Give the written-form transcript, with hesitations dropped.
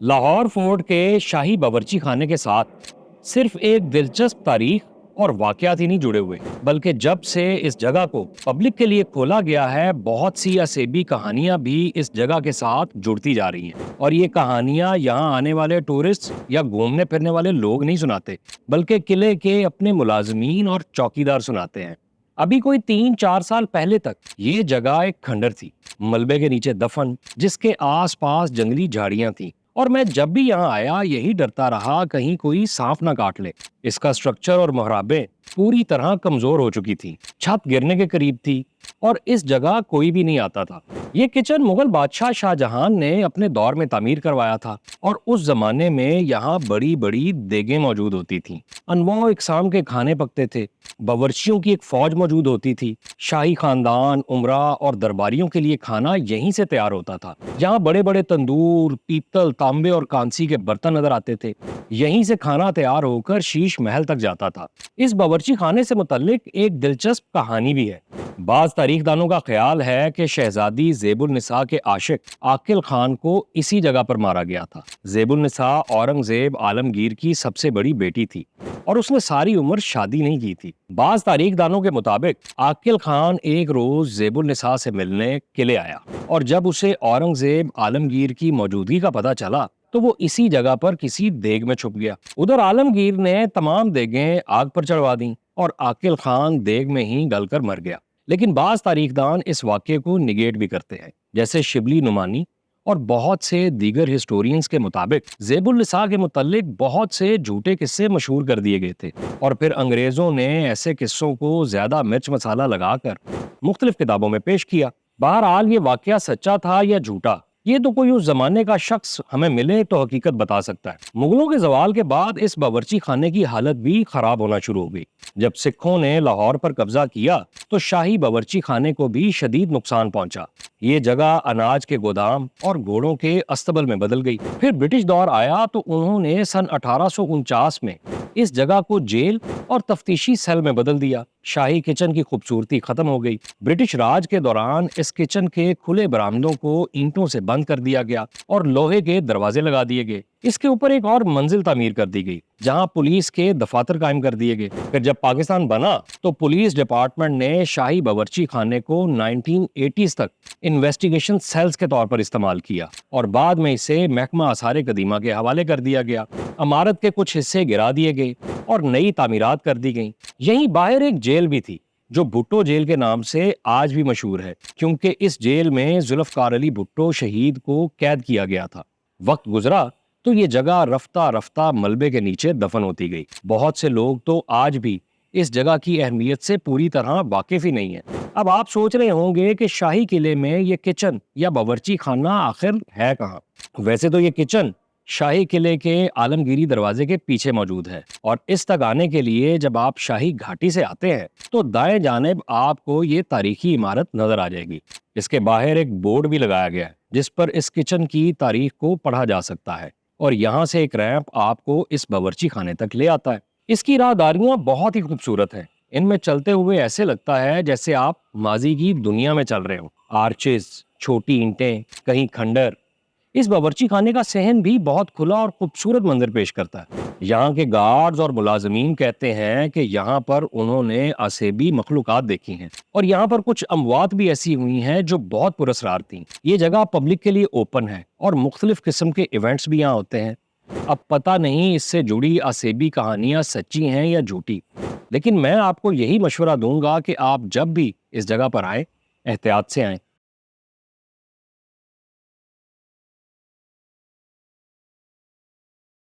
Lahore fort کے شاہی باورچی خانے کے ساتھ صرف ایک دلچسپ تاریخ اور واقعات ہی نہیں جڑے ہوئے، بلکہ جب سے اس جگہ کو پبلک کے لیے کھولا گیا ہے، بہت سی اسیبی کہانیاں بھی اس جگہ کے ساتھ جڑتی جا رہی ہیں۔ اور یہ کہانیاں یہاں آنے والے ٹورسٹ یا گھومنے پھرنے والے لوگ نہیں سناتے، بلکہ قلعے کے اپنے ملازمین اور چوکیدار سناتے ہیں۔ ابھی کوئی 3-4 سال پہلے تک یہ جگہ ایک کھنڈر تھی، ملبے کے نیچے دفن، جس کے آس پاس جنگلی جھاڑیاں تھیں، اور میں جب بھی یہاں آیا یہی ڈرتا رہا کہیں کوئی سانپ نہ کاٹ لے۔ اس کا سٹرکچر اور محرابیں پوری طرح کمزور ہو چکی تھیں، چھت گرنے کے قریب تھی، اور اس جگہ کوئی بھی نہیں آتا تھا۔ یہ کچن مغل بادشاہ شاہ جہان نے اپنے دور میں تعمیر کروایا تھا، اور اس زمانے میں یہاں بڑی بڑی دیگیں موجود ہوتی تھیں، انواع اقسام کے کھانے پکتے تھے، باورچیوں کی ایک فوج موجود ہوتی تھی۔ شاہی خاندان، امراء اور درباریوں کے لیے کھانا یہیں سے تیار ہوتا تھا۔ جہاں بڑے بڑے تندور، پیتل، تانبے اور کانسی کے برتن نظر آتے تھے، یہیں سے کھانا تیار ہو کر شیش محل تک جاتا تھا۔ اس باورچی خانے سے متعلق ایک دلچسپ کہانی بھی ہے۔ بعض تاریخ دانوں کا خیال ہے کہ شہزادی زیب النساء کے عاشق عاقل خان کو اسی جگہ پر مارا گیا تھا۔ زیب النساء اورنگزیب عالمگیر کی سب سے بڑی بیٹی تھی، اور اس نے ساری عمر شادی نہیں کی تھی۔ بعض تاریخ دانوں کے مطابق عاقل خان ایک روز زیب النساء سے ملنے قلعے آیا، اور جب اسے اورنگزیب عالمگیر کی موجودگی کا پتہ چلا تو وہ اسی جگہ پر کسی دیگ میں چھپ گیا۔ ادھر عالمگیر نے تمام دیگیں آگ پر چڑھوا دیں، اور عاقل خان دیگ میں ہی گل کر مر گیا۔ لیکن بعض تاریخ دان اس واقعے کو نگیٹ بھی کرتے ہیں، جیسے شبلی نعمانی اور بہت سے دیگر ہسٹورینز کے مطابق زیب النساء کے متعلق بہت سے جھوٹے قصے مشہور کر دیے گئے تھے، اور پھر انگریزوں نے ایسے قصوں کو زیادہ مرچ مسالہ لگا کر مختلف کتابوں میں پیش کیا۔ بہرحال یہ واقعہ سچا تھا یا جھوٹا، یہ تو کوئی اس زمانے کا شخص ہمیں ملے تو حقیقت بتا سکتا ہے۔ مغلوں کے زوال کے بعد اس باورچی خانے کی حالت بھی خراب ہونا شروع ہو گئی۔ جب سکھوں نے لاہور پر قبضہ کیا تو شاہی باورچی خانے کو بھی شدید نقصان پہنچا۔ یہ جگہ اناج کے گودام اور گھوڑوں کے استبل میں بدل گئی۔ پھر برٹش دور آیا تو انہوں نے سن 1849 میں اس جگہ کو جیل اور تفتیشی سیل میں بدل دیا۔ شاہی کچن کی خوبصورتی ختم ہو گئی۔ برٹش راج کے دوران اس کچن کے کھلے برآمدوں کو اینٹوں سے بند کر دیا گیا اور لوہے کے دروازے لگا دیے گئے۔ اس کے اوپر ایک اور منزل تعمیر کر دی گئی، جہاں پولیس کے دفاتر قائم کر دیے گئے۔ پھر جب پاکستان بنا تو پولیس ڈپارٹمنٹ نے شاہی باورچی خانے کو 1980s تک انویسٹیگیشن سیلز کے طور پر استعمال کیا، اور بعد میں اسے محکمہ آثار قدیمہ کے حوالے کر دیا گیا۔ عمارت کے کچھ حصے گرا دیے گئے اور نئی تعمیرات کر دی گئیں۔ یہیں باہر ایک جیل بھی تھی، جو بھٹو جیل کے نام سے آج بھی مشہور ہے، کیونکہ اس جیل میں ذوالفقار علی بھٹو شہید کو قید کیا گیا تھا۔ وقت گزرا تو یہ جگہ رفتہ رفتہ ملبے کے نیچے دفن ہوتی گئی۔ بہت سے لوگ تو آج بھی اس جگہ کی اہمیت سے پوری طرح واقف ہی نہیں ہیں۔ اب آپ سوچ رہے ہوں گے کہ شاہی قلعے میں یہ کچن یا باورچی خانہ آخر ہے کہاں؟ ویسے تو یہ کچن شاہی قلعے کے عالمگیری دروازے کے پیچھے موجود ہے، اور اس تک آنے کے لیے جب آپ شاہی گھاٹی سے آتے ہیں تو دائیں جانب آپ کو یہ تاریخی عمارت نظر آ جائے گی۔ اس کے باہر ایک بورڈ بھی لگایا گیا ہے جس پر اس کچن کی تاریخ کو پڑھا جا سکتا ہے، اور یہاں سے ایک ریمپ آپ کو اس باورچی خانے تک لے آتا ہے۔ اس کی راہداریاں بہت ہی خوبصورت ہیں، ان میں چلتے ہوئے ایسے لگتا ہے جیسے آپ ماضی کی دنیا میں چل رہے ہوں۔ آرچز، چھوٹی اینٹیں، کہیں کھنڈر۔ اس باورچی خانے کا صحن بھی بہت کھلا اور خوبصورت منظر پیش کرتا ہے۔ یہاں کے گارڈز اور ملازمین کہتے ہیں کہ یہاں پر انہوں نے اسیبی مخلوقات دیکھی ہیں، اور یہاں پر کچھ اموات بھی ایسی ہوئی ہیں جو بہت پراسرار تھیں۔ یہ جگہ پبلک کے لیے اوپن ہے، اور مختلف قسم کے ایونٹس بھی یہاں ہوتے ہیں۔ اب پتہ نہیں اس سے جڑی اسیبی کہانیاں سچی ہیں یا جھوٹی، لیکن میں آپ کو یہی مشورہ دوں گا کہ آپ جب بھی اس جگہ پر آئیں احتیاط سے آئیں۔